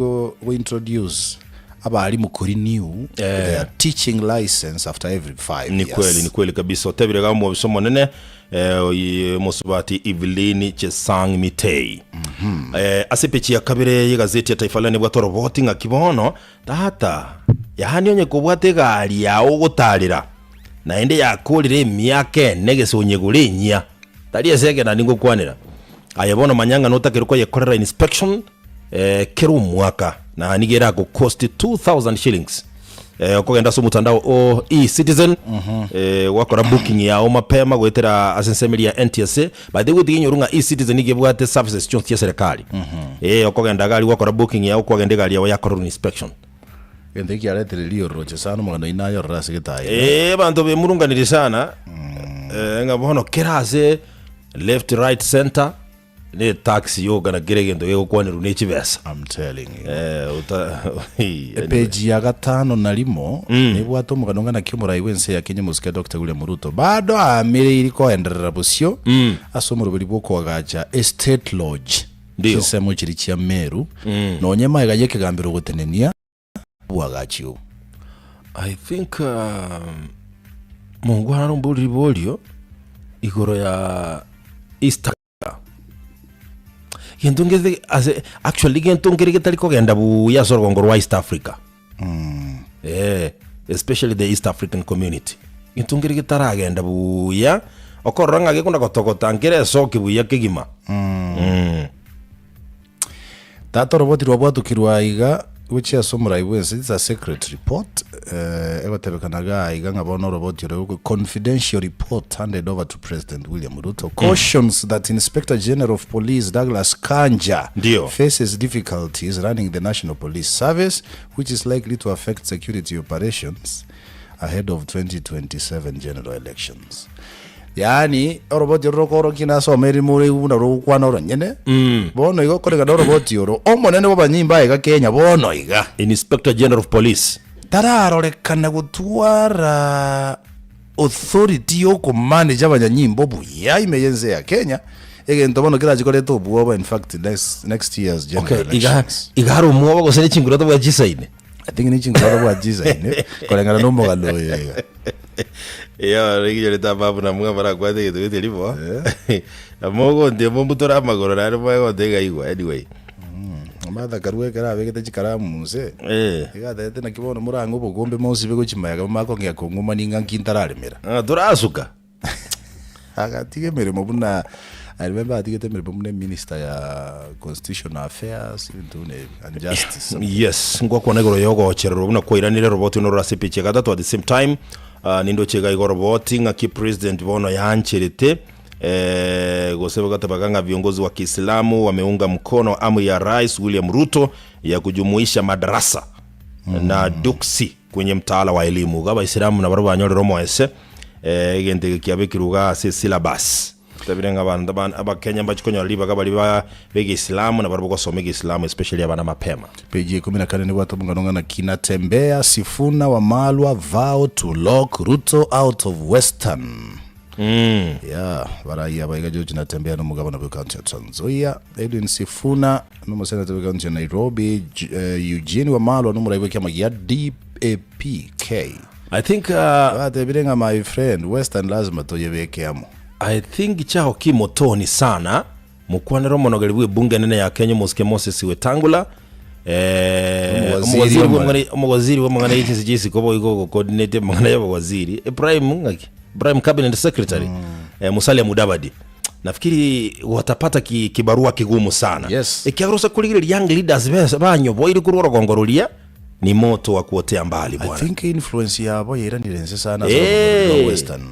we introduce abalimu kuri new their teaching license after every 5 years. Ni kweli kabisa. Otebire kama bisomo nene Musubati Evelyn Chesang Mitei. Asepechi ya kabire gazeti ya Taifa Leo bwa roboti ngakibono data yahani onye kubwate gali yawo gutarira na ende yakurire myake negese onyegurinya tari esege na ningo kwanira ayabona manyanga notakiruko yekorera inspection keru mwaka na nigera go cost 2000 shillings okogenda so mutandao o e-citizen wakora booking ya mapema gwetera asensemeli ya NTSA baadhi gutinyorunga e-citizen igebwate services chonthia serikali okogenda gali wakora booking ya okogenda gali ya yakora inspection ende kiaretererio roche sana mwana inayo rasigitaye bantu be murunganire sana ngabono kerase left right center ne taxi yoga na geregendo yego kwanira n'ekibesa. I'm telling you page ya gatano nalimo nibwato muganonga na kimurai wense ya Kenya Musike Dr. William Ruto bado amire iriko enderera busyo asomoro buri bwo gacha estate lodge kisemo kiri kya Meru nonyema igayeke gambiro gutenenia bwagachyo. I think Mungu hano mburi bolio igoro ya East Gentungeze actually gentungere getaliko genda bu ya sorgongo wa East Africa. Especially the East African community. Gentungere getara genda bu ya okoranga gekunda gotogota ngere soki bu ya kigima. Tato roboti robot kirwaiga which is summary was it's a secret report ebatebekanaga iga ngabona robot yoro confidential report handed over to President William Ruto cautions that Inspector General of Police Douglas Kanja faces difficulties running the National Police Service which is likely to affect security operations ahead of 2027 general elections. Yani robot yoro koro kina so meri muri una ro kwana ro nyene bono igo korega robot yoro omonene bo banyimba iga Kenya bono iga Inspector General of Police tararorekana gutwara authority yo ko manage abanyanyimbo buya imeyenze ya Kenya egento bono kiraje ko leto buoba in fact next year's general elections iga ro muoba go sene chinguro to bwa jisaine I think ni chinguro bwa jisaine korengana no mogalo iga regile tababu na mga para kwate gitu gitu lipo amogo ndemo mbutora magoro na rwa ndega igwa anyway amatha karwe kara vegete chikara muse igata tena kibono murango bugombe mosi bego chimayaga mako ngya konguma ninga nkintararemera turasuka agatige meremo buna I remember atigete meremo buna minister ya constitutional affairs and justice yes ngwa kwa negoro yogo cherero buna kwa iranire robot no rasipiche gatatu at the same time nindo chega igoro roboti ngaki president bono yancherete gosebe gatabaganga viongozi wa Kiislamu wameunga mkono amri ya Rais William Ruto ya kujumuisha madarasa na duksi kwenye mtaala wa elimu gaba Islamu na baraba nyore romo ese igende kiabekiruga syllabus tabirenga bana aba Kenya bachikonyo liba gaba liba bege Islamu na baraba gosomege Islamu especially abana mapema. Page 14 ni watu munganonga na kinatembea Sifuna wa Malwa vow to lock Ruto out of Western. Baraya baiga joji natembea no mugabo na county ya Trans Nzoia Edwin Sifuna no musena tabe county ya Nairobi Eugene wa Malwa no muraiwe kama ya DAPK. I think birenga my friend Western lazima toyebeke amo. I think chao kimotoni sana mukwanero monogaliwe bunge nene ya Kenya Musike Moses Wetangula umwaziri wa mangana yiki sijisi kobo igo coordinate mangana ya waziri Prime Cabinet Secretary Musalia Mudavadi nafikiri watapata kibarua kigumu sana ikiarusa kuligire young leaders banyo boiri kurora gongorolia ni moto wa kuotea mbali bwana. I think influence yabo yeranirense sana Western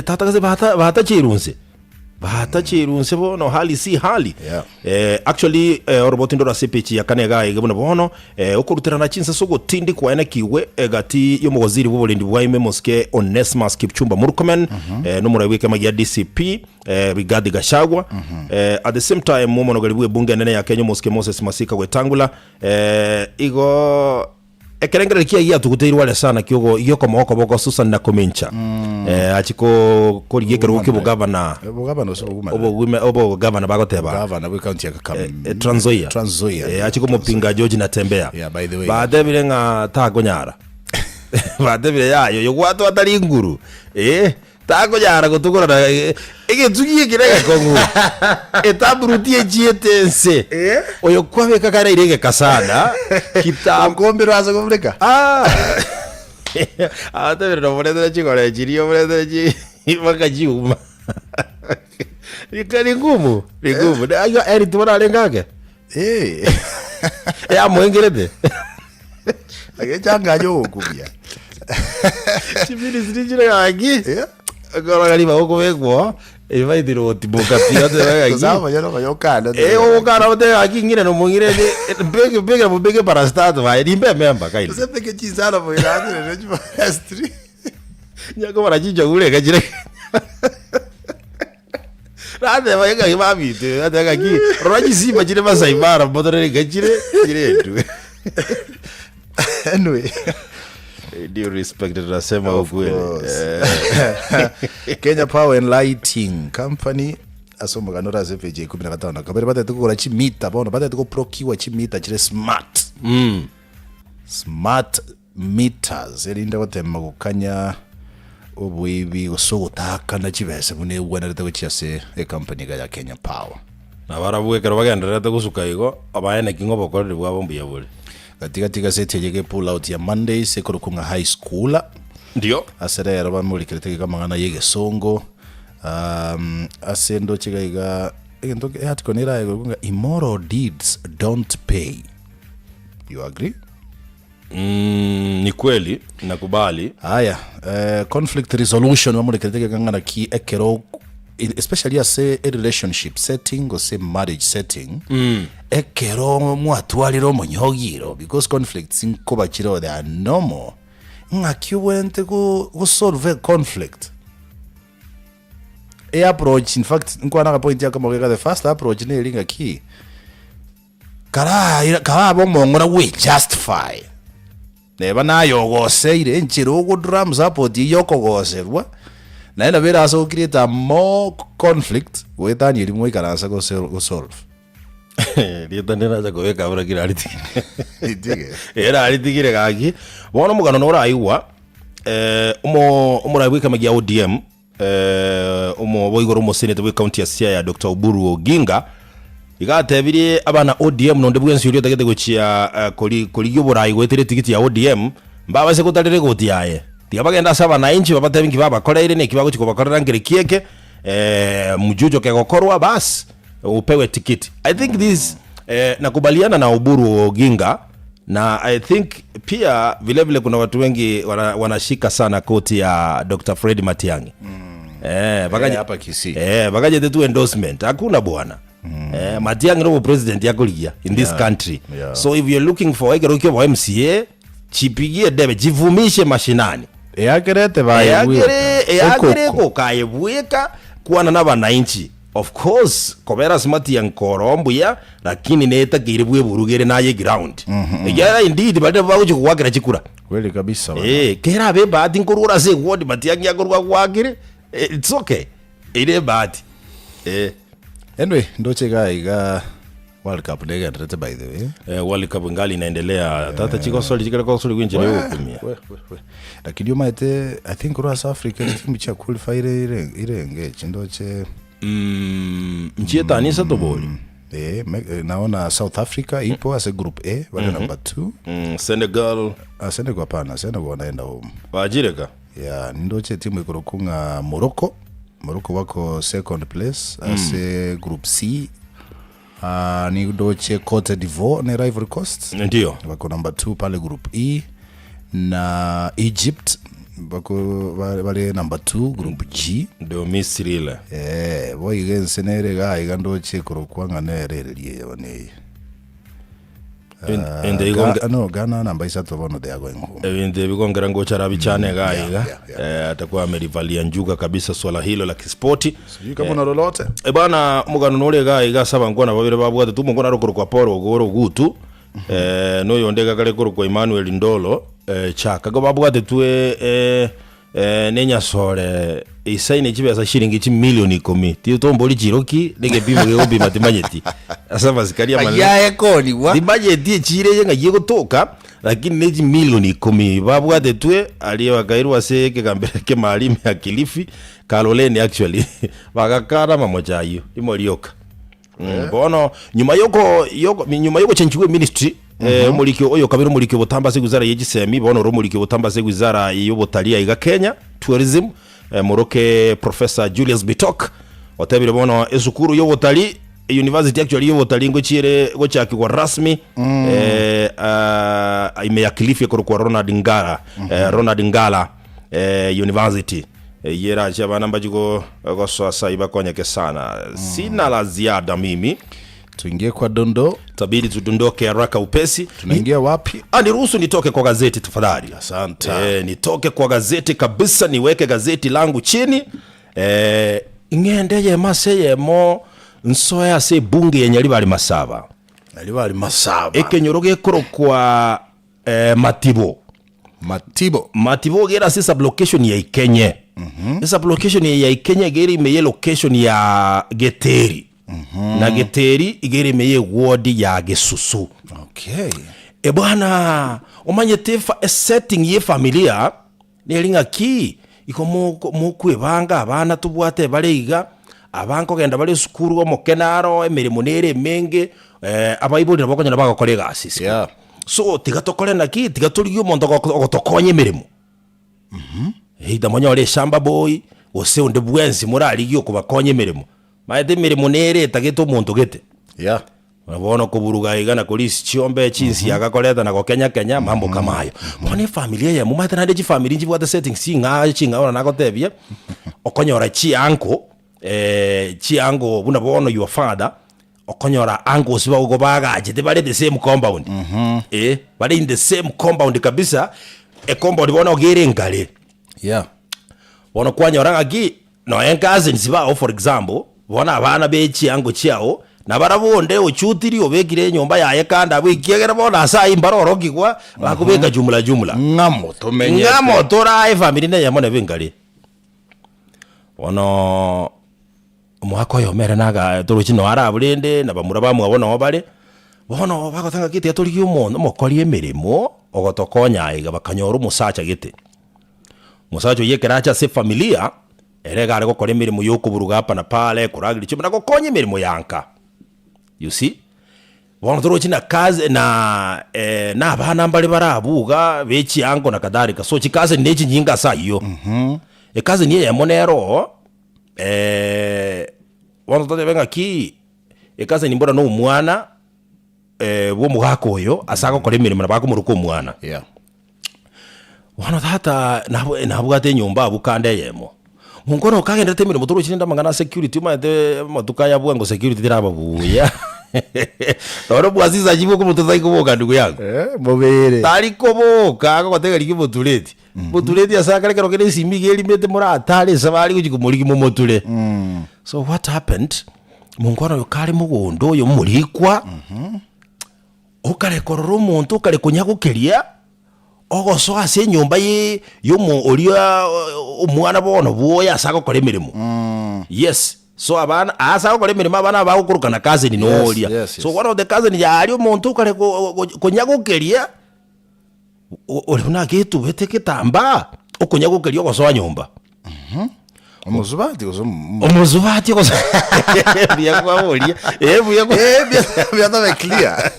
tatakaze bahata chirunse bono hali si hali actually roboti ndo rasipichi yakanega igabona bono ukurutira na chinsa sogo tindi kwa ene kiwe gati yo mugoziri w'uburundi bwaime Musike Onesmus Kipchumba Murkomen no murawike ma ya DCP Brigade Gashagwa at the same time mumonogaliwe bunge nene ya Kenya Musike Moses Masika Wetangula igo ekerengere kia ya tuguteirwa wale sana kyogo iyo komoko boko Susan na Komencha achiko koriye kero kibo governor obo governor bagoteba governor we county ya Kakamega Trans Nzoia achiko mupinga George Natembea by the way badebire nga tagonyara badebire yayo yogwatu atari nguru tagonyara gutugura igetugiye kirega kongu etaburutie jietense oyo kwabeka kare irege kasada ngombe raza gomreka atebire no morete chikore chirio morete chi makajiuma ikari ngumu ayo eri tubona lengage ya mwengerede agechanga yo kubia chibiri zrijire agi agora gali ba okobekwo vai diro tiboka pia te agi sawa yo kana okana ote agi ngire no mungire bege para start vai rimbe memba kai você pega chisala foi lá né de palestra nyako para jijo ule gajire rade vai ga imabi te ate agi roji simba jire masaibara bodore gajire jire tu anyway due respect tunasema ukweli Kenya Power and Lighting Company asoma kanora zepeje 15 kabere bate tukora chimita bono bate tukoprokiwa chimita chire smart meters erinda gotema gukanya obwibi osogotaka na chibese bune bwanarete gochiase e company ga ya Kenya Power na barabwekero bagenderete gusuka igo abaene kingo bokorere bwabo mbuya bule katika seti yege pull out ya Monday sekorokunga high school ndio aserera bamulikirete kamangana yege songo asendo chigaiga egento hatikonera yegokunga immoral deeds don't pay. You agree? Ni kweli nakubali. Haya conflict resolution bamulikirete kangana ki ekero especially as a relationship setting or say marriage setting ekero mwatwaliro monyogiro because conflicts inkoba chiro they are normal ngakiwente go solve a conflict a approach in fact nkwana ka point yakamogeka the first approach ne linga ki kara bomongora we justify neba nayo goseire nchiro go drum support yoko goserwa na ina vera so create more conflict wetani rimwe karansa go solve Rieta ndena za koweka ura kira aliti era aliti kire gaki bono mugano no raiwa umo raiwika magia ODM umo boigoro mo senate we county ya Siaya Dr. Oburu Oginga igatebire abana ODM no ndebwensi uri tagete gochia koli yoborai wetere tikiti ya ODM mbaba se kutarire gotiaye tigabagenda saba na inchi babate bingi baba koreire ne kibago chiko bakorera ngire kieke mujujo ke gokorwa bas upewe tikiti. I think this nakubaliana na Oburu Oginga na I think pia vile vile kuna watu wengi wanashika sana koti ya Dr. Fred Matiang'i. Bagaje hapa Kisii. Bagaje tu endorsement hakuna bwana. Matiang'i no president yako ligia in this country. So if you're looking for egeroke wa MCA chipigie debe jivumishe mashinani. Yagerete Yagere ko kayebweka kuana na bananchi. Of course kobera smati yankorombuya lakini neta giribwe burugere naye ground yeah indeed bade baguchi kuwagira chikura kweli kabisa kera be bad nkurura se word Matiang'i yakorwa kwagire it's okay ire bad anyway ndoche ga World Cup ndege atrete by the way World Cup ngali inaendelea tata chiko soli chikala kwa soli kwinjira hukumia lakini yoma ite I think South Africa timu cha qualify ile ngeche ndoche nchieta anisa toboli naona South Africa ipo as a group A wale number 2 Senegal hapana Senegal wanaenda home wajireka ndoche timu ikorokunga Morocco wako second place as a group C ni ndoche Cote d'Ivoire na Ivory Coast ndio wako number 2 pale group E na Egypt bako wale number 2 group G ndio Misri ile boy gense nere ga igando chekoro kwanga nere lie yone ende igonga no Ghana number 3 bono they are going home ende bigongera ngo charabi chane ga iga atakuwa amerivalia njuga kabisa swala hilo la kispoti sijui kama na lolote bana mugano nole ga iga saba ngona babire babwate tu mugona rokoro kwa poro goro gutu no yondega kale kwa Emmanuel Ndolo chaka go babwate tue nenya sore isaine chibesa shilingi milioni 10 ti tomboli chiroki nige bibo geobi matimanyeti asa bazikaria ya ekoni wa di budget chire yenga yego toka lakini neji milioni 10 babwate tue aliyo kairwa se ke kambere ke malimi ya Kilifi Kaloleni actually bagakara mamoja hiyo imolioka bono nyuma yoko chenchiwe ministry mulikyo oyo kabiro mulikyo butambase guzara yegisemi bono ro mulikyo butambase guzara y'obutalia iga Kenya tourism muroke Professor Julius Bitok otabire bono ezukuru y'obutali university actually y'obutali ngo chire go chaki kwa rasmi ime ya Kilifi kwa Ronald Ngala University yera chabana mbajiko go sasa ibakonyeke sana sina la ziada mimi tuingie kwa dondo tabidi tudondoke haraka upesi. Tunaingia wapi? Niruhusu nitoke kwa gazeti tafadhali. Asante. Nitoke kwa gazeti kabisa, niweke gazeti langu chini. Ngende ye maseye mo nsoya se bunge yenye libali masaba. Libali masaba. Ekenyoroge koro kwa Matibo. Matibo gera si sublocation ya Ikenye. Sublocation ya Ikenye geri meye location ya Geteri. Na Geteri igere meye ward ya Gesusu. Okay. Bwana omanye tefa setting ye familia nelinga ki iko mukwebanga abana tubwate baleiga abanko genda bali sukuru go mokenaro emirimo nere menge abayibulira bakonyana bagakorega asisi. Yeah. So tigatokole naki tigatuligi omonto gotokonye emirimo. Hida monyore shamba boy ose onde bwensi muraligi okubakonye emirimo. Maete mirimo nere tageto muntu gete. Yeah. Wabona kuburuga igana polisi chiombe chinsi yagakoleta na Kenya mambo kama hayo. Mbone familia ya mumata na deji family nji bwata setting chinga ona nakotebye. Okonyora chi ango buna bono your father okonyora ango siba ugo bagaje te bale the same compound. Bale in the same compound kabisa compound bona ogere ngale. Yeah. Bona kwanyora ngaki no cousin siba for example bona abana bechi ango chiao na barabonde ochutiri obekire nyomba yaye kanda bwikiegera bona asa imbaroro kigwa bakubeka jumla ngamo tora family ne yamone bengale ono mwako yo mere naga turuchino arabulende na bamura bamwe bona obale bono bagotanga kiti aturi umuntu mokori emirimo ogotokonya iga bakanyora umusacha gite musacho yekeracha se familia erega ari gukora emirimo yo kuburuga hapa na pale kuragira cyo nago konye emirimo yanka. You see? Bono turochina kazi na abana mbali barabuga bechi ango na kadarika so chikaze nechi nyinga sa iyo. Kazi niye ya monero bono tote benga ki kazi ni mbora no umwana wo mugako oyo asaka gukora emirimo na bakumuruka umwana. Yeah. Bono tata nabugate nyumba bukande yemo. Mungono kagenda temire mutoro chininda mangana security mate matuka ya bwango security tirababuya. Toro bwaziza jibo ko mutuzai kuboka ndugu yangu. Mobere. Tari koboka akotega liki mutuleti. Mutuleti asaka lekero kene simige elimete mura atale sabali kujikumuliki mu mutule. So what happened? Mungono yokali mugondo yo mulikwa. Okale kororo muntu kale kunyagukeria. Ogoso ase nyumba ye yomo olia omwana bono boya asaka gukora emirimo. Yes. So abana asaka gukora emirimo abana bagukurukana kazi ni nolia. Yes. So one of the cousin ya ali omuntu kare konyagukeria oli unagetu bete kitamba okonyagukeria ogoso nyumba. Omuzubati ogoso bya kwabolia bya tabe clear.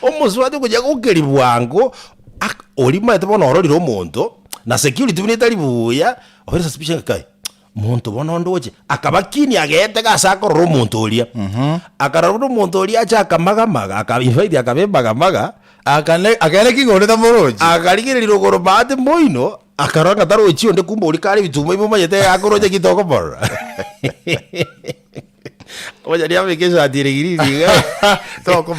Omuzubati konyagukeria bwango olima tabona ororiro omuntu na security binetali buya oberesa suspicion kai muntu bono ndoje akabakini agete gasako ro muntu olia akararo muntu olia acha akamaga akabinvite akabembaga akane kingore tamoroji akaligiriro gorobate moino akaranga taro echi onde kumba oli kale bituma ibumanyete akoroje kitoko bora oja dia mekesha atirigiriga toko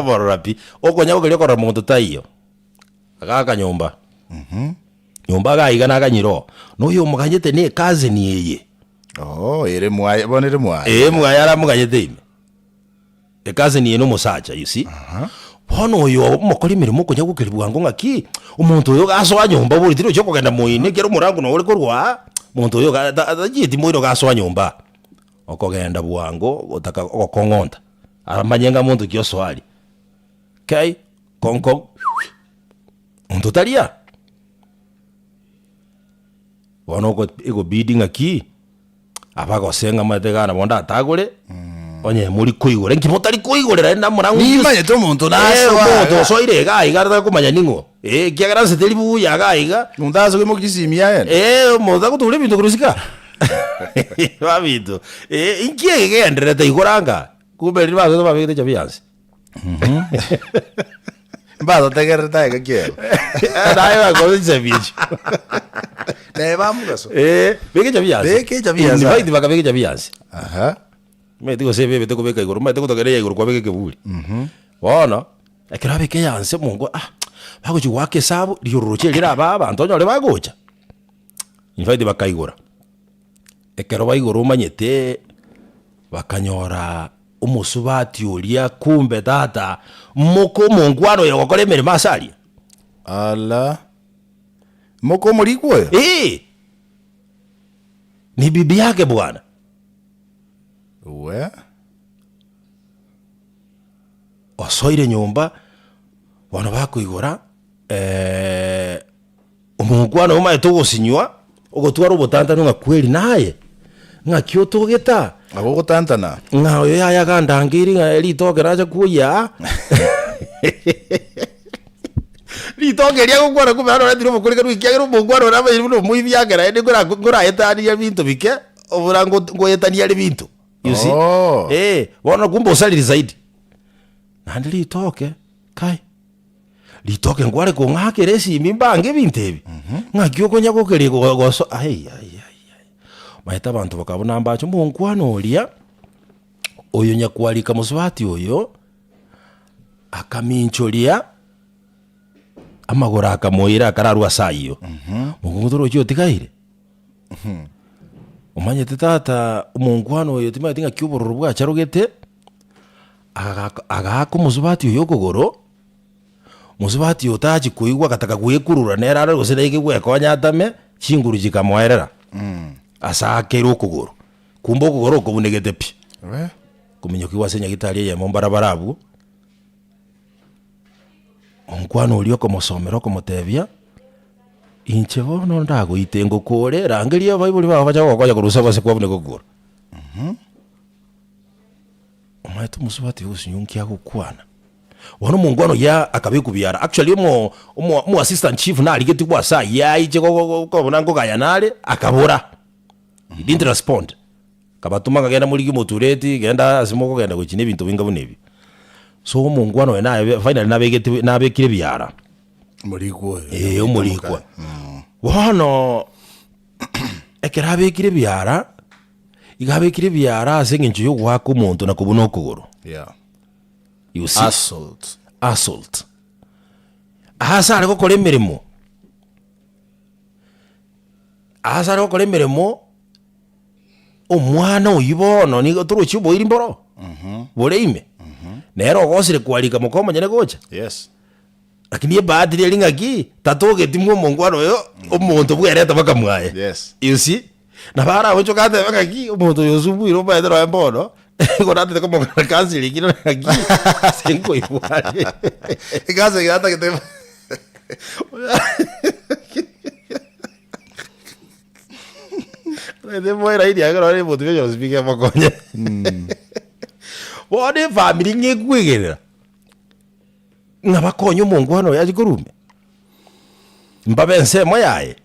bora rapi okonya ogelio kora muntu taiyo akaka nyumba nyumba gaiga na ganyiro no yo muganyete ne kazi ni yeye ere mwaya bonere mwaya mwaya ara muganyete ime kazi ni no musacha you see hono yo mokori mirimo kunya gukiribwa ngo ngaki umuntu yo gasoa nyumba buri tiro cyo kugenda muine kero murango no uri kurwa umuntu yo gati muino gasoa nyumba okogenda bwango utaka okongonda aramanyenga muntu kyo swali kai konko muntu talia wono ko ego bidding aki abago senga mategana bonda atagure onye muri kuigure nkimotari kuigurira na murangu nimanye to muntu naso muntu so irega igarata kumanya ningo kiagara seteli buya gaiga mundazo kimo kisimia muntu kutule bintu kurusika babitu inkie gegenderete igoranga kuberi bazo babite chabiansi bazo tegereta ekiel nayo ko chabiansi ne bamugaso bege chabiansi ni baiti bakabege chabiansi aha mete ko sebe bete ko beka igoro mete ko tokere igoro kwa beke kebuli bona akira beke yanse mungu bako chiwake sabo liuruche lira baba antonyo le bagocha infaiti bakaigora ekero baigoro manyete bakanyora umusubati ulia kumbe tata moko mungwano ya wakole mere masali ala moko mulikwe ni bibi yake bwana we osoire nyumba wana bakuigora umungwana umaye tugusinywa ugotwara ubutantano nga kweli naye nga kyotogeta abo gutantana nga yo ya gandangiri nga litoke raja kuya litoke lya gukora kubera no ndiro mukurika rwikiagero umungwana raba iri muibi yagera ende ngora etani ya bintu bike oburango ngoyetani ya bintu. You see? Wana kumbo saliri zaidi. Nandi litoke, kai. Litoke ngware ko ngake resi mimbange bintebi. Ngakyo konya ko kere goso ai. Mahita abantu bakabona mbacho munkwano olia. Oyo nyakwalika muswati oyo. Akamincholia. Amagora akamoira akararwa sayo. Mungutoro cyo tikaire. Umanye tata umungwano oyo tima tinga kyubororo bwa charugete aga ko muzubati oyo kogoro muzubati otaji kuigwa kataka kuyekurura nerara gosera ikigwe kwanyatame chinguru jikamwerera asakero kogoro kumbo kogoro ko bunegete pi kuminyoki wasenya gitali ya mombarabarabu umungwano oliyo ko musomero ko mutebya inchevo no ndago itengo kore rangeria baibuli baba bacha kwaja kurusa base kwabune kugura omaito musubati usinyunki akukwana wano mungwano ya akabikubyara actually mu assistant chief na aligeti kwa sa ya ije ko bonango kayanale akabura he didn't respond kabatuma kagenda muri gimutureti genda asimoko genda gukine bintu binga bunebi so mungwano na finally nabegeti nabekire byara Mulikwe. Umulikwa. Wano ekerabe byara igabe byara asenga nju yo gwako umuntu nakubona okugoro. Yeah. You see? Assault. Ahasare ko kole mirimo. Ahasare ko kole mirimo omwana oyibono ni turu chibo iri mboro. Boleime. Nero gosire kwalika mukoma nyene gocha. Yes. Lakini ye baadhi linga ki tatoge timwo mongwano yo omuntu bwereta bakamwaye. Yes. You see? Na bara wecho kate baka ki omuntu yo subuiro ba edero embono. Konate ko mo cancel kino ki. Senko iguale. Ikaze gata que te de moira idi agora ni mutu yo speak makonya. Wone family ngekwegerera. Nabakonyo mongwano yagikurume mbabe nsemo yaye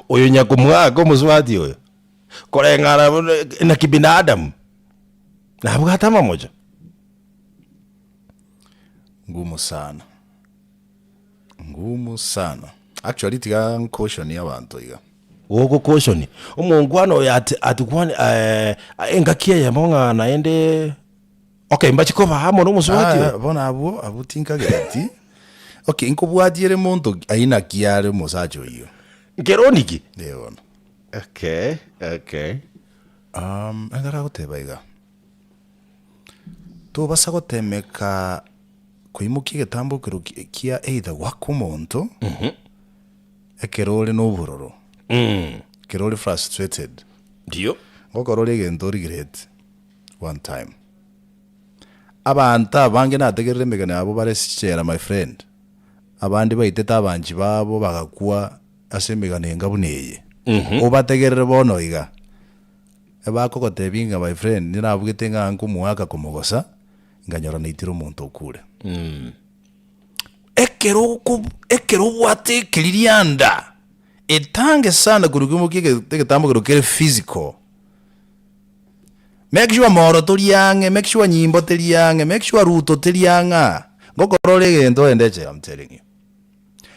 oyo nyakumwako muswati oyo korengara na kibinadamu nabwo hatama moja ngumu sana actually tiga caution y'abantu iga wogo caution umongwano atukwane engakia ya monga naende. Okay, mbachikoba hamo no muswati. Bona abo tinka gati. Okay, inkobwadiere muntu aina kiare musacho iyo. Keroniki. Deona. Okay. Angara goteba iga. To basa gotemeka kuimukia gitambukiro kia either waku muntu ekero uri n'ubururu ekero uri frustrated ndio ngokoro uri gento regret one time abantu abange nategerere emigano yabo baresichera my friend abandi baitete abanji babo bagakua ase emigano engabuneye obategerere bono iga ebakogotebinga my friend ninabugete ng'anku mwaka kumugosa nganyora naitira omonto okure ekero bwate kiririanda etange sana kurugumukie tegetambukiro kere physical. Make sure moro toriange, make sure nyimbo teriange, make sure ruto terianga. Ngokorole gento endeche, I'm telling you.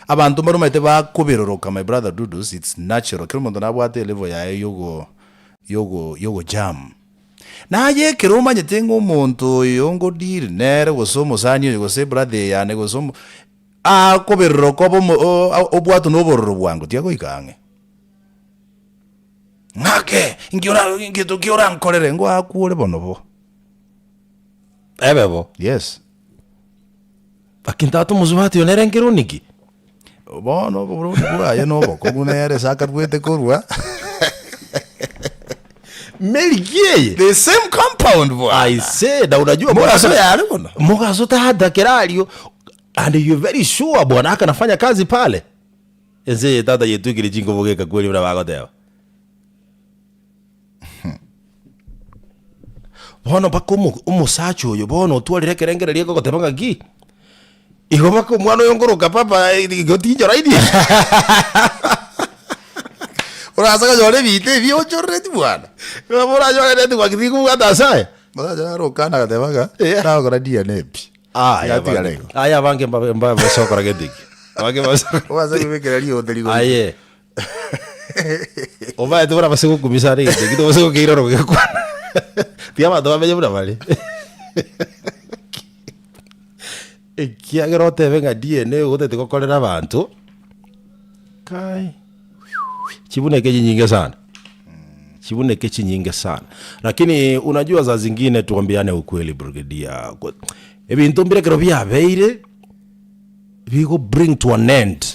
Abantu marumete bakubiroroka, my brother Dudus, it's natural. Kero muntu nabwate level ya yogo jam. Na ye kero manyete ngomuntu yongo deal nere gosomo sanyo gose brother ya ne gosomo kubiroroka obwatu nobororo bwangu tiago ikange. Ngake ngiora nkorere ngo akure bonobo ebebo yes akintato muzubati onere ngiro niki bono bro bwa no boko bunere saka kwete kurwa Melgie the same compound boy I said unajua mugaso yale bono mugaso tahada kerario and you very sure bwana akanafanya kazi pale eze tata yetu kile jingo bogeka kweli mna bagotewa bono bako umusacho uyo bono twalire kerengererie ko tebanga gi igo bako mwana yongoroka papa gotinjo raidi urasaka jole bite bio chorreti bwana bora jole neti kwa kitu ngata saya bora jaro kana katebanga na gora DNA aya bange mba basokora gediki bange basokora waza kubekerarie odeligo aye oba tu bora basoko kumisari gediki to basoko kiroro gekwa tiama to bamenye bura bali ekiagero tebenga DNA gotete kokorera abantu kai chibuneke nyingi sana chibuneke nyingi sana lakini unajua za zingine tuambiane ukweli brigadier ebintu mbirekero byabeire bigo bring to an end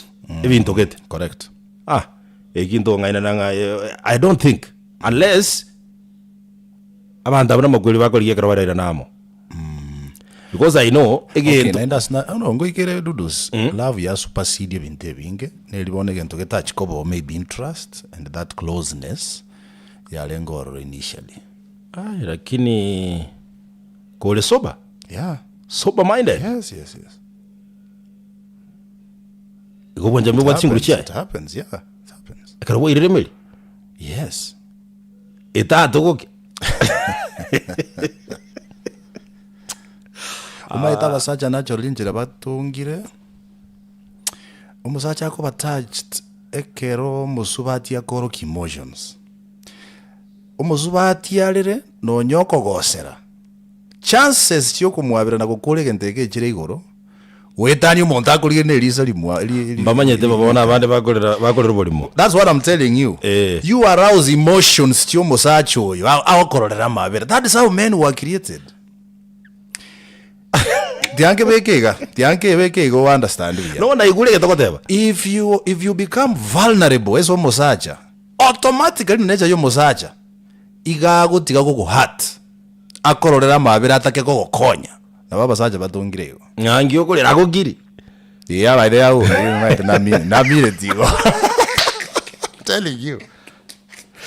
ebintu gete correct ekinto ngaina nanga I don't think unless abantu abana magweli bakoliye kero barira namo because I know again okay, that's not no ngo ikere Dudus love ya supersede ebintu ebinge nelibone gento getach kobo maybe interest and that closeness ya lengoro initially lakini kole soba sober minded yes igobonja mwe watchinguru chai it happens kero wo iremeli yes etato goke umaita basacha nacho linjira batungire umusacha ako batached ekero musubati akoro emotions umuzubati alire no nyoko gosera chances cyo kumwabira na gukore genteke kire igoro wetani umuntu akurige ne lisa limwa mbamanyete babona abandi bakorera bolimo. That's what I'm telling you. You arouse emotions cyo musacho yo akorera mabere. That is how men were created. Tianke bekega understand you. No na igule getokoteba. If you become vulnerable as musacha, automatically nature yo musacha igago tiga go hurt. Akororera mabere atake go konya. Na baba sacha batungire. Ngangi okolera go giri. Yeah, right there. Na mire tigo. Telling you.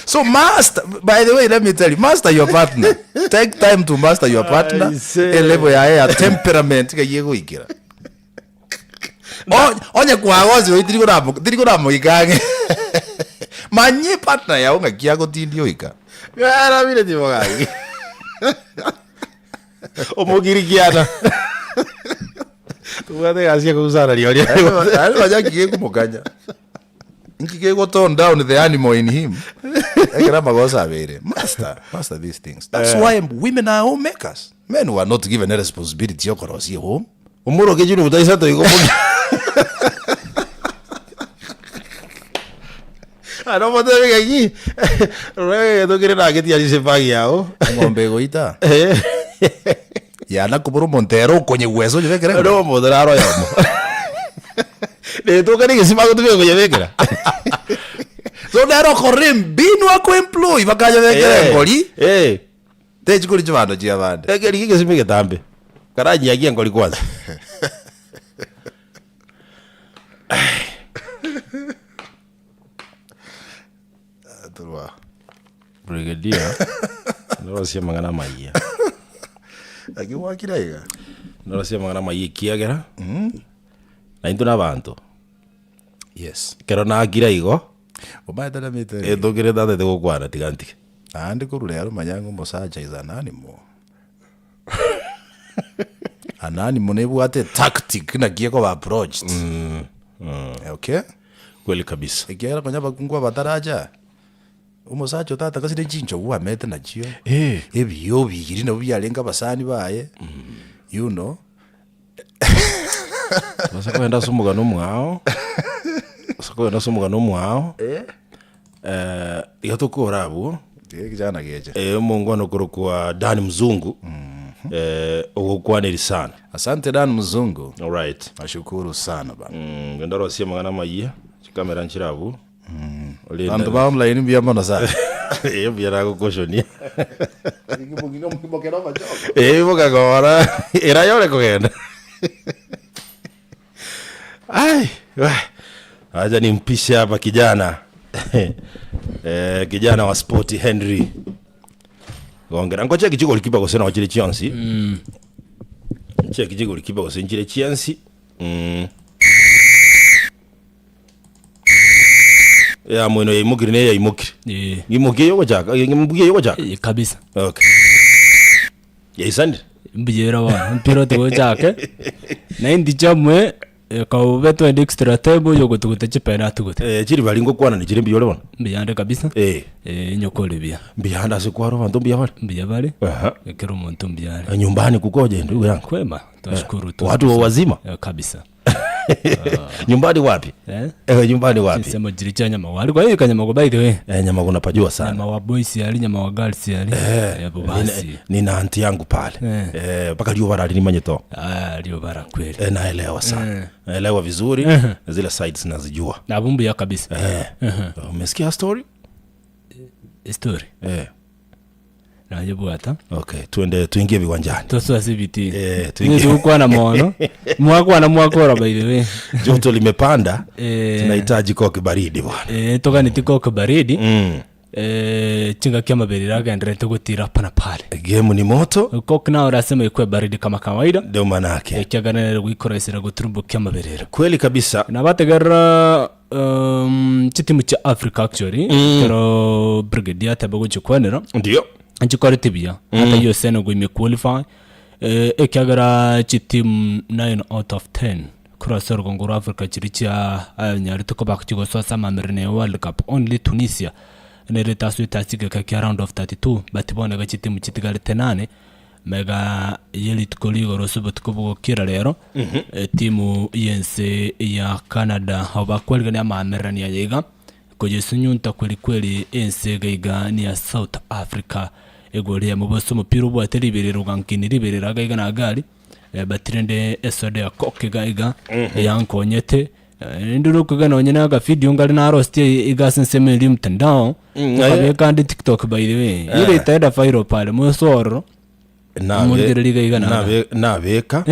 So master, by the way, let me tell you, master your partner. Take time to master your partner. Level ya temperament ke yego ikira. Onye kwagozi oitiriko na moikange. Manye partner ya unga kiago tindio ika. Gara mire timo gangi. Omogirikiana. Tuwate gasia kusana lioria. Ari baja kige kumukanya. Nkige go turn down the animal in him. Ekera magosa abere. Master these things. That's why women are homemakers. Men who are not given a responsibility yokorosi home. Umuro ke jinu utaisa to iko. Ano motega aquí. Rege to kire na que ti ali se pagi yao. Ngombe goita. ya na kuburu Montero kwenye uwezo jevekere ndo modera ro yamo de to kani gesima ko tuwe kwenye vekera so daro korim binu ako employee bakaja vekere ngoli te chikuri chivando chia bande egeri kigesime getambe karaji yagia ngoli kwanza turwa brigadier ndo sia mangana maiya akiwakira iga ndo sia mangana maiya kiagera na into na bantu yes kero na agira igo obaita na mite ndogere date de gukwana tiganti andi kurule aro manyango mosaja izanani mo anani monebu ate tactic na kieko ba approach okay kweli kabisa ikiera konyaba kungwa bataraja umusacho tata kasire chincho uwa mete na chio ebyo bigiri no byalenga basani baye you know basa kwenda sumuga no mwao sako na sumuga no mwao yatukora abo kijana geje mungono kurukwa Dani Mzungu ogukwanira sana asante Dan Mzungu all right nashukuru sana bana ndaro sia magana maiya kamera nchirabu bantu ba online byamona sana byara gukoshonia bogagora era yole kugenda ai acha nimpishe hapa kijana kijana wa sport Henry gongera ngocha kichiko likipa gosena wachile Chelsea che kichiko likipa gosena chile Chelsea ya mwino imukiri ne ya imukiri imukiye yoko chaka imbukiye yoko chaka kabisa okay ya isandi mbijera wa mpiro to chake na indi chamwe ka beto extra table yoko tukute penalty gute chiri balingo kwana ni chiri mbiyole bona mbiyande kabisa nyokole bia mbiyanda sikwaro bantu mbiyabale mbiyabale kero muntu mbiyale nyumbani kukoje ndugu yangu kwema tunashukuru tu watu wazima kabisa nyumbani wapi nyumbani wapi sema jiricha nyama wali kwa hiyo kanyama go by the way nyama kuna pajua sana nyama wa boys yali nyama wa girls yali basi nina anti yangu pale paka lio bara nimanye to lio bara kweli naelewa sana naelewa vizuri zile sides nazijua na bumbu ya kabisa umesikia story najibu hata okay tuingie viwanjani toso asibiti tuingie kwa na mono mwako by the way joto limepanda tunahitaji koki baridi bwana toka nitiko koki baridi chinga kia maberira gendrete gutira pana pale game ni moto koki na urasema ikwe baridi kama kawaida ndio manake kiaganere guikoresera guturumbu kia maberira kweli kabisa na bategera chitimu cha Africa actually pero brigadier tabago chikwanira ndio anchikore tibia hata hiyo Senegal imequalify ekiagara chitim 9 out of 10 crossor gongoro Africa chiricha nyari to back chigo so sama merne World Cup only Tunisia nere tasu tasika ka round of 32 but bona ga chitim chitigale tenane mega yeli tukoligo rosubo tukubo kira lero timu yense ya Canada hoba kwelga ya mamerani ya yiga kojesunyunta kweli ense gaiga ni ya South Africa egoli ya muboso mupira bwa teribiriro gankiniri birira gaiga na gari batrende esode ya koke gaiga yankonyete nduru kugana onyena ga video ngali na roast igasense ndi mtandao kabe kandi TikTok by the way ile itaenda viral pale musoro na beka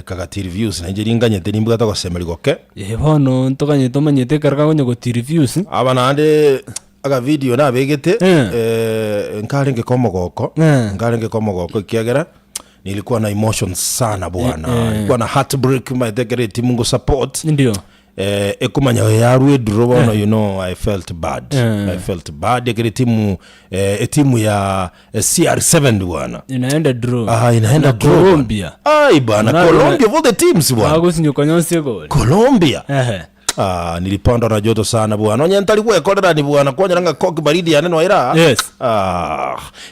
kagati reviews na njiringanye tenimbuga takosema ligoke bono ntokanye tomanyete karaka gonye go reviews abana ande aga video na begete nkalenge komogoko kiagera nilikuwa na emotions sana bwana nilikuwa na heartbreak my tegere timungu support ndio ekumanya yarwe drobono you know I felt bad egere timu ya CR7 bwana inaenda draw inaenda Colombia bwana Colombia for the teams bwana hago sinyo kanyonse goal Colombia nilipanda na joto sana bwana. Onye ntalikuwa ekodera ni bwana kwa nyanga koki baridi ya neno ira. Yes.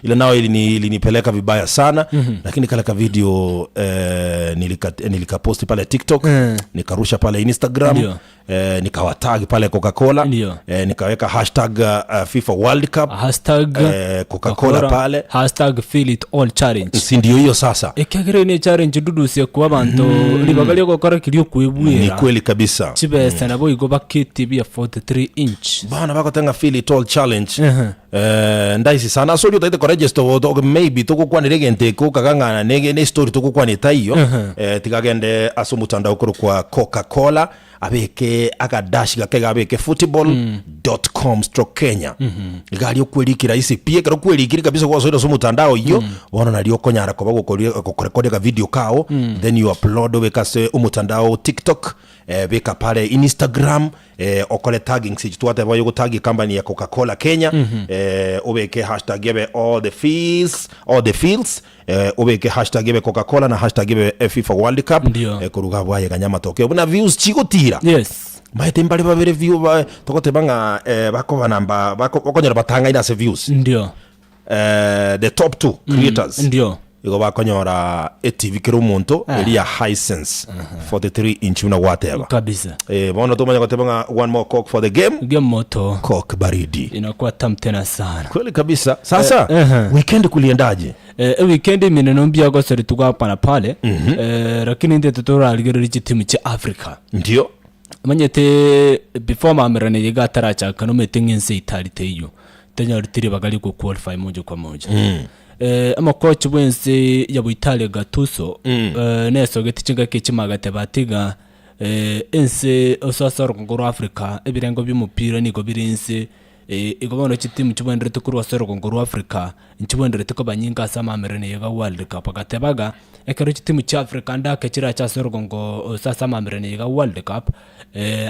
Ile nao ilinipeleka vibaya sana, lakini kale ka video nilika post pale TikTok, nikarusha pale Instagram, nikawatag pale Coca-Cola, nikaweka hashtag FIFA World Cup, hashtag Coca-Cola pale, hashtag feel it all challenge. Si ndio hiyo sasa. Ekagere ni challenge dudu sia kwa bantu libagali gukora kilio kuibwira. Ni kweli kabisa. Chibesa nabo igoba KTV ya 43 inch. Bana bako tenga feel it all challenge. Ndaisi sana so utaite ko register woto maybe tukukwa ni regente ko kaganga ne story tukukwa ni taiyo tikagende asumutanda kuru kwa Coca-Cola abeke akadashi gakega abeke football.com/Kenya igali okwerikira isi pie karo kwerikira kabisa kwa sodo sumutandao iyo wana nalio konyara ko bagukorekode ka video kao then you upload bekase umutandao TikTok beka pale Instagram okole tagging si twate bayo tagi company ya Coca-Cola Kenya obeke hashtag yebe all the fields obeke hashtag yebe Coca-Cola na hashtag yebe FIFA World Cup kuruga bwaye kanyama tokeo na views chigotira. Yes. Maite mbali babere view ba tokote banga bako banamba bako okonyera batanga ina se views. Ndio. The top 2 creators. Ndio. Igo bakonyora TV kero monto eri ya Hisense 43 inch una whatever. Kabisa. Bono tumanya kote banga one more coke for the game. Game moto. Coke baridi. Inakuwa tamu tena sana. Kweli kabisa. Sasa weekend kuliendaje? Weekend minenombia kwa sari tuka pana pale. Lakini ndio tutora aligere timu cha Africa. Ndio. Manyete before mamerane yiga taracha kanome tengense italite iyo. Tenya rutiri bagali ku qualify moja kwa moja. Ama coach wense ya Italia Gattuso neso getichinga kechimagate batiga ense osasaro ngoro Africa ebirengo by'umupira niko birinse igobona chitimu chibwendere tukuru wasoro ngoro Africa nchibwendere tukobanyinga sama merene yega World Cup agatebaga ekero chitimu cha Africa ndake chira cha soro ngo sasa mamerene yega World Cup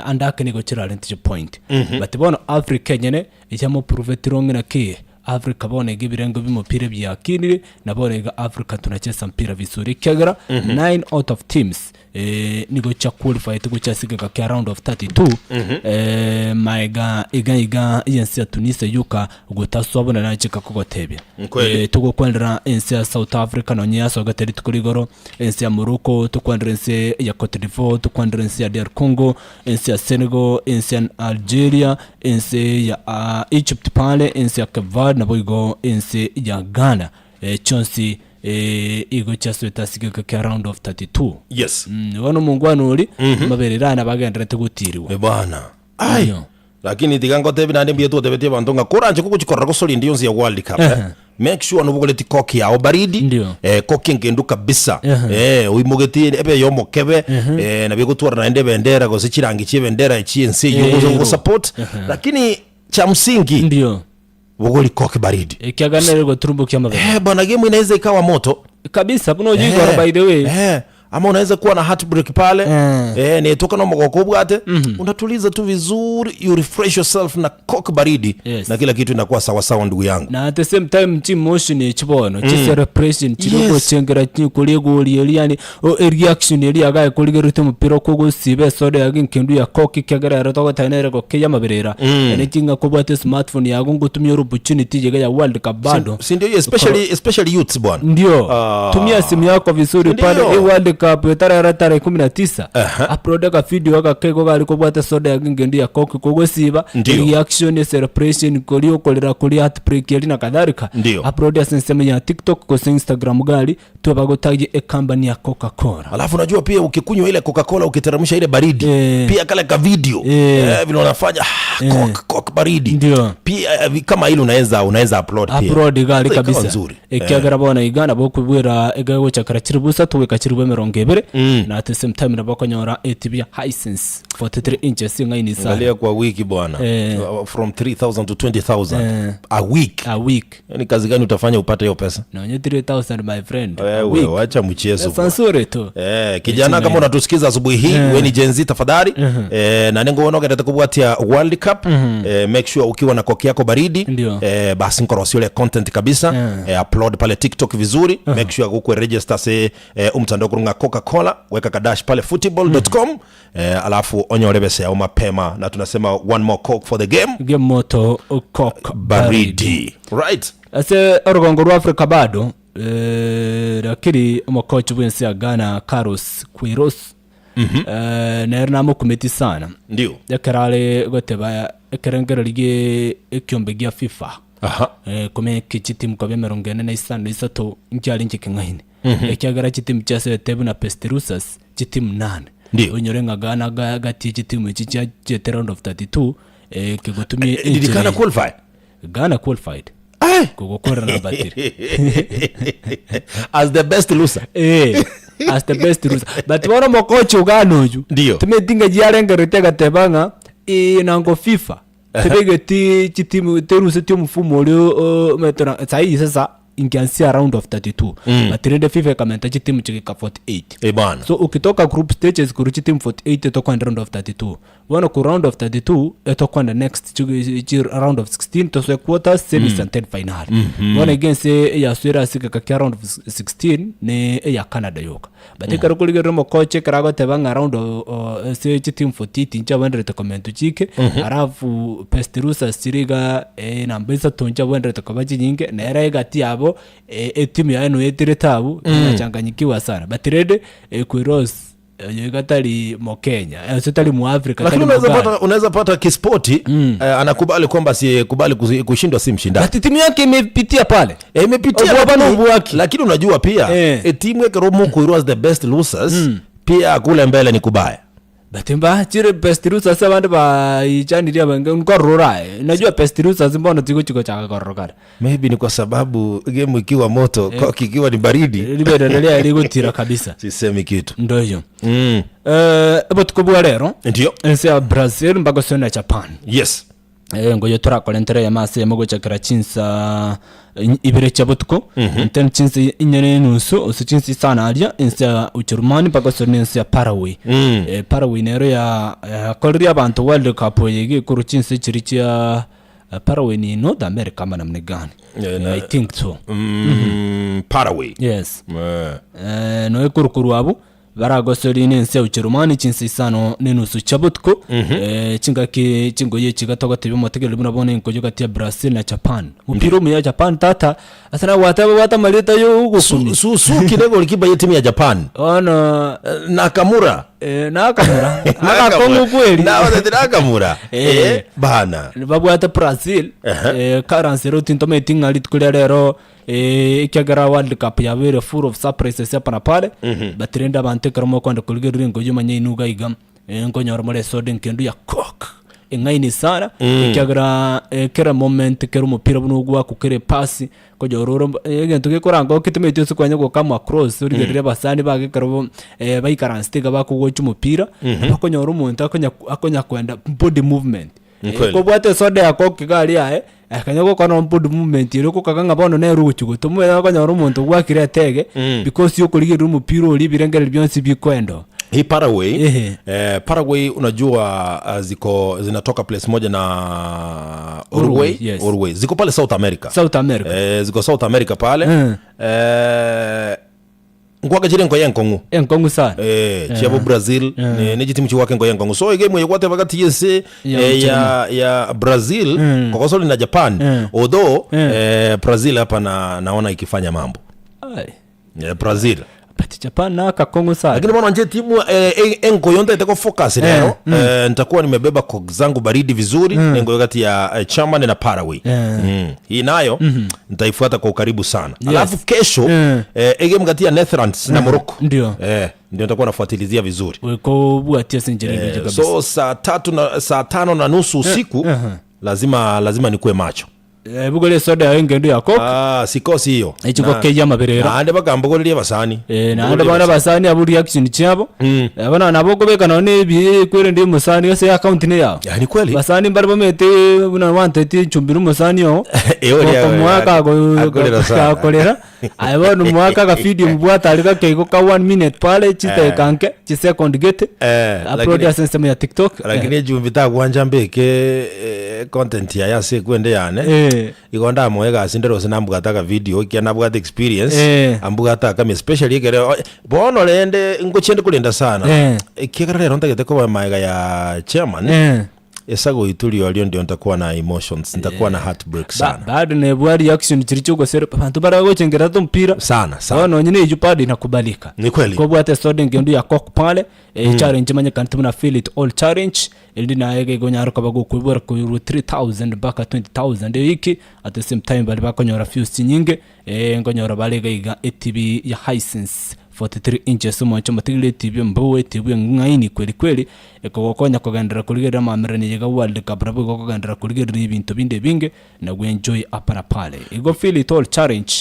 andake niko chira rent point but bono Africa nyene ichamo prove tirong na ki Africa bone gibirengo bimupira byakinire nabone ga Africa tunacheza mpira vizuri kagera 9 out of teams nigo cha qualify tugo cha siga ka round of 32 maiga iga yensi ya Tunisia yuka gutasobona na chika kogotebya tugo kwendera ensi ya South Africa no nyaso gateri tukurigoro ensi ya Morocco tukwendera ensi ya Cote d'Ivoire tukwendera ensi ya DR Congo ensi ya Senegal ensi ya Algeria ensi ya Egypt pale ensi ya Cape Verde na boigo ensi ya Ghana chonsi igo chaso etasiga ka round of 32. Yes. Wano mungwano uri mabererana bagendera tegutiriwe bana ai lakini tigango tebe nande bieto tebe tebe bandonga koranje kukuchikorra kosoli ndiyo nzi ya World Cup make sure nubugoleti koki yao baridi koki ngendu kabisa uimugeti ebe yomo kebe na bigutwara na ende bendera go sichirangi chi bendera chi nsi yugo support lakini cha msingi ndio bugoli koki baridi ikiaganere turumbu kya mabere bana game inaweza ikawa moto kabisa buno jigo by the way ama unaweza kuwa na heartbreak pale nitoka na mgoko bwate unatuliza tu vizuri, you refresh yourself na coke baridi na kila kitu inakuwa sawa sawa ndugu yangu. Na at the same time team motion chibono chise repression chiroko chengera kulego yani reaction yali agaye kuligero tu mupira kogo sibe soda yagin kendu ya coke kagara rotogo tanere ko keya maberera ene kinga ko bwate smartphone yago ngutumye opportunity jega ya World Cup bado si ndio especially youths bwana ndio tumia simu yako vizuri pale World Cup tarehe 19 upload ka video ka kego gali ko bwate soda yagingendi ya coke kogo siba reaction celebration kolio kolera kuli heartbreak yali na kadhalika upload ya senseme ya TikTok ko Instagram gali tu bagotagi company ya Coca-Cola. Alafu unajua pia ukikunywa ile Coca-Cola ukiteremsha ile baridi pia kale ka video vile unafanya coke baridi ndio pia kama ile unaweza upload gali kabisa ekiagara bona igana bokubwira egago chakara chiribusa tuwe kachiribwe merongebere na at the same time nabakonyora ATV Hisense 43 inches ngaini sana angalia kwa wiki bwana from 3000 to 20000 a week yani kazi gani utafanya upate hiyo pesa na 3000 my friend wewe acha mchezo sansure tu kijana kama unatusikiza asubuhi hii wewe ni Gen Z tafadhali na nengo uonoga tatakubwatia World Cup make sure ukiwa na koki yako baridi basi nkorosio ile content kabisa upload pale TikTok vizuri make sure uko register se umtandao kurunga Coca-Cola, weka kadash pale football.com, alafu onyorebese ya mapema, na tunasema one more Coke for the game moto Coke baridi. Right. Ase Oregon Guru Africa bado lakini umukochi w'ensi ya Ghana Carlos Queiroz na mukumeti sana ndio yakarale goteba ekerengero lige ekyombe gya FIFA kome kichitimu kwa 45 nkyali nkikengahine ekyagara chitimu chase tebu na Pestirusas chitimu 8 onyorenga Ghana gati chitimu chicha chete round of 32 kigotumie did Ghana qualified kugokora na batiri as the best loser as the best loser but wana mokochi uganoju ndio tumetinga jiarenga retega tebanga nango FIFA tebege ti chitimu teruse ti mfumo leo metona sai sasa ingiansia round of 32 but rende FIFA kamenta chitimu chika 48 bana. So ukitoka group stages kuru chitimu 48 etokuwa round of 32 wana ku round of 32 etokuwa next round of 16 toswe quarters semis and then final wana against ya swera sika ka round of 16 ne ya Canada yoka but karukulige romo coach karago tebanga round of se chitimu 48 ncha wende recommend chike arafu Pestirusa siriga na mbesa tonja wende recommend nyinge na era igati yabo timu ya eno yetiretabu inachanganyikiwa sana but rede Queiroz yekatali mo Kenya sitali mu Africa, lakini unaweza pata kispoti anakubali kwamba si kubali kushindwa si mshindani, but timu yake imepitia pale imepitia lakini unajua pia timu yake Romo Queiroz the best losers pia kule mbele ni kubaya. Batemba chire Pestirusas abantu ba ichandiria bange ngororae najua Pestirusas mbona tiko chiko cha korokara maybe ni kwa sababu game ikiwa moto kwa kikiwa ni baridi libedelea ligotira kabisa sisemi kitu ndio hiyo ebo tukubwa lero ndio ensi ya Brazil mbago sona Japan yes ngoyo tora kolentere ya mase ya mogo chakira chinsa ibire chabutuko nten chinsa inyane nusu usichinsi sana alia insa Ujerumani mpaka soni insa Paraguay Paraguay nero ya kolria abantu World Cup yegi kuru chinsa chirichia Paraguay ni North America mana mnegani I think so Paraguay yes no ekuru abu baragosori nense Ujerumani chinsi sano nenusu chabutko chingo ye chigatoga tebe motegele bunabone inkojo kati ya Brazil na Japan mupiro mu ya Japan tata asana wata maleta yo huko su kilego likiba ye timu ya Japan ona Nakamura akakongo kweli Nakamura bana babu ata Brazil karansero tintome tinga litkule lero ikiagara World Cup ya very full of surprises ya panapale batrenda bante karamo kwanda kulgeri ngo yuma nyinuga igam ngo nyormale soden kendu ya Coke ngaini sana ikiagara kera moment kera umupira bunugwa kukere pasi ko jororo egento gekoranga okitumetyo sikwanya go kama cross urigerere basani bage karabo bayikaranstega bakugocha umupira bakonyora umuntu akonya kwenda body movement ko bwate soda ya Coke gali yae akanyako kana body movement iriko kaganga bono ne ruchugo tumwe akonyora umuntu gwakire tege because yo kuligera umupira uri birengere byonsi bikwendo hii Paraguay unajua zinatoka place moja na Uruguay yes. Uruguay ziko pale South America ziko South America pale ngwaga jire ngo yenkongu sana chabo Brazil ne jitimu chiwake ngo yenkongu so game yokwate bagati yese ya Brazil kwa sababu na Japan although Brazil hapa naona ikifanya mambo Brazil but Japan na kakongo sana lakini bwana nje timu engo yonda itako focus leo nitakuwa nimebeba kog zangu baridi vizuri engo kati ya Chama na Paraguay hii nayo nitaifuata kwa ukaribu sana alafu kesho game kati ya Netherlands na Morocco ndio nitakuwa nafuatilizia vizuri uko buatia sinjere kabisa so saa 5:30 usiku lazima nikuwe macho bugole soda yengendu ya Coke sikosi hiyo ichiko keja maberera ande bagambogolire basani ande bana basani abu reaction cyabo abana naboko beka none bi kwere ndi musani yose account ne yao yani kweli basani bari bamete buna wantete chumbira musani yo ko mwaka go kolera ayabona mwaka ga video mbwata alika keiko ka 1 minute pale chite kanke chi second gate upload ya system ya TikTok lakini jumbita kuanja mbeke content ya yase kwende yane igonda moega sindero sinambugataga video ikianabugata experience ambugata kama especially ikere bono lende ngochende kulinda sana ikigara ronda geteko maega ya chairman esago itulio alio ndio nitakuwa na emotions, nitakuwa na heartbreak sana. Bado na bwa reaction chirichugo sere bantu barago chengera to mpira sana. Ono nyine ijupadi inakubalika. Ni kweli. Kwa bwate sode ngendu ya kok pale challenge manye kantu na feel it all challenge eldi na yege gonyaro kabago kubora ku 3000 baka 20000 hiki at the same time bali bakonyora fuse nyinge ngonyora bale gaiga ATV ya Hisense 43 inches mwancho matigile TV mbuwe TV ngaini kweli ekogokonya kugandira kuligera mamerani yega World Cup rabo kugandira kuligera ibintu binde binge na enjoy apana pale igo feel it all challenge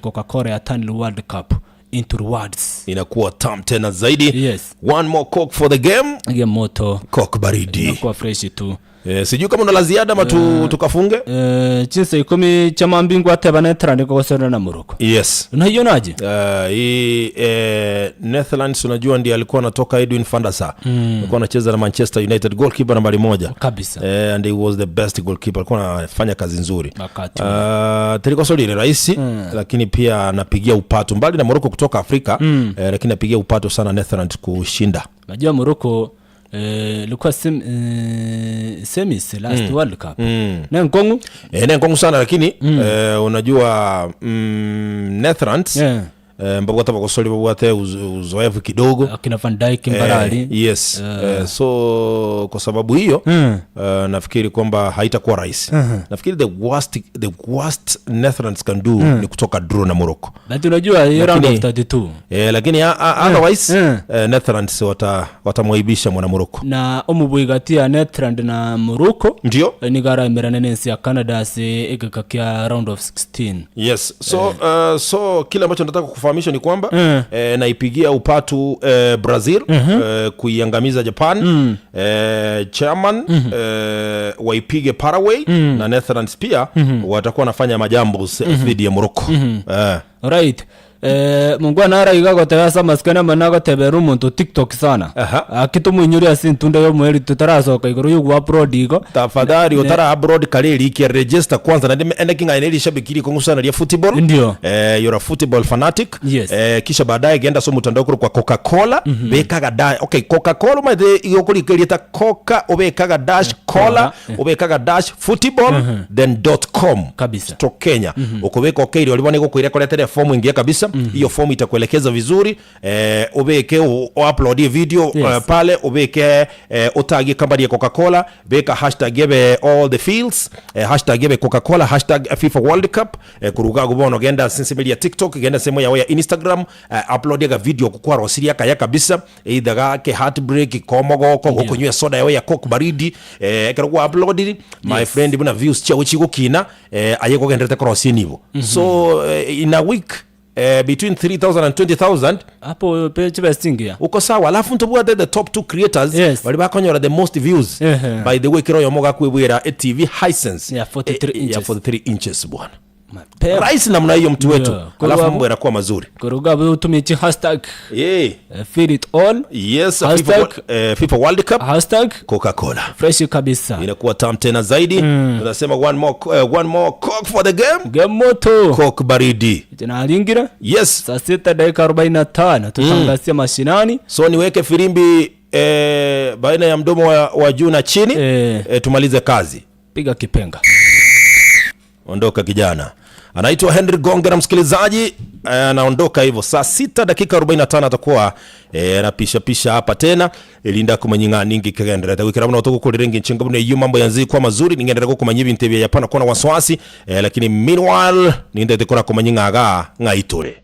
Coca-Cola ya turn World Cup into rewards inakuwa tam tena zaidi. Yes. One more coke for the game moto coke baridi inakuwa fresh tu. Sijui kama una la ziada ama tukafunge. Chinse 10 cha mambingu ateba Netherlands kwa sera na Morocco. Yes. Unaionaje? Netherlands unajua ndiye alikuwa anatoka Edwin van der Sar. Alikuwa anacheza na Manchester United, goalkeeper nambari 1. Kabisa. And he was the best goalkeeper. Alikuwa anafanya kazi nzuri. Tiliko soli ni rahisi lakini pia anapigia upato mbali na Morocco kutoka Afrika lakini anapigia upato sana Netherlands kushinda. Najua Morocco likuwa semis last World Cup. Nenkongu? Nenkongu sana lakini unajua Netherlands mbabuata bakosoli babuate uzoefu kidogo akina Van Dijk Mbarali. Yes. So kwa sababu hiyo nafikiri kwamba haitakuwa rahisi. Nafikiri the worst Netherlands can do ni kutoka draw na Morocco. But unajua round of 32. Lakini otherwise Netherlands watamwaibisha mwana Morocco. Na omubwigatia Netherlands na Morocco ndio ni gara meranenensi ya Canada se ikakakia round of 16. Yes. So kile ambacho nataka kufahamisha ni kwamba naipigia upatu Brazil kuiangamiza Japan, Chairman waipige Paraguay na Netherlands pia watakuwa nafanya majambo dhidi ya Morocco. Right. Mungwa nara igago tayasa maskana manago teberu muntu TikTok sana. Akitu munyuri asintunda yo mweri tutarasoka igoro yugo upload igo. Tafadhali utara upload kaleli ki register kwanza na ndime kinga ineli shabikiri ko ngusana ya football. Ndio. You're a football fanatic. Yes. Kisha baadaye genda so mutandao kwa Coca-Cola bekaga dash. Okay, Coca-Cola made igokuri kelita Coca obekaga dash cola obekaga dash football then .com kabisa. Stroke Kenya. Ukobeka okay ndio walibona iko kuirekoleta form ingia kabisa. Hiyo form itakuelekeza vizuri ubeke upload video pale ubeke utagi company ya Coca-Cola beka hashtag gebe all the fields hashtag gebe Coca-Cola hashtag FIFA World Cup kuruga gubono genda sensibility ya TikTok genda semo ya Instagram upload ya video kukwa rosiria kaya kabisa either ke heartbreak komogo ko kunywa soda ya Coke baridi ekero upload my friend buna views cha uchi gukina ayeko gendete cross nivo so in a week between 3,000 and 20,000 hapo page bestingia uko sawa. Alafu ntobuwa the top 2 creators wali bakonyora the most views by the way kiroyo moga kwibwira TV Hisense ya 43 inches ya 43 inches bwana rais namna hiyo mtu wetu alafu mambo yanakuwa mazuri kuruga bwe utumichi hashtag feel it all FIFA World Cup hashtag Coca-Cola fresh kabisa inakuwa tam tena zaidi tunasema one more coke for the game moto coke baridi jina alingira yes saa 6 dakika 45 tutangasia mashinani so niweke firimbi baina ya mdomo wa juu na chini tumalize kazi piga kipenga ondoka kijana anaitwa Henry Gongera msikilizaji anaondoka hivyo saa 6 dakika 45 atakuwa anapisha hapa tena ilinda kumanyinga ningi kagendera tawikira mna otoko kulirengi nchinga bune yu mambo yanzi kwa mazuri ningendera ko kumanyibi ntebya yapana kona waswasi lakini meanwhile ninde tekora kumanyinga nga ngaitore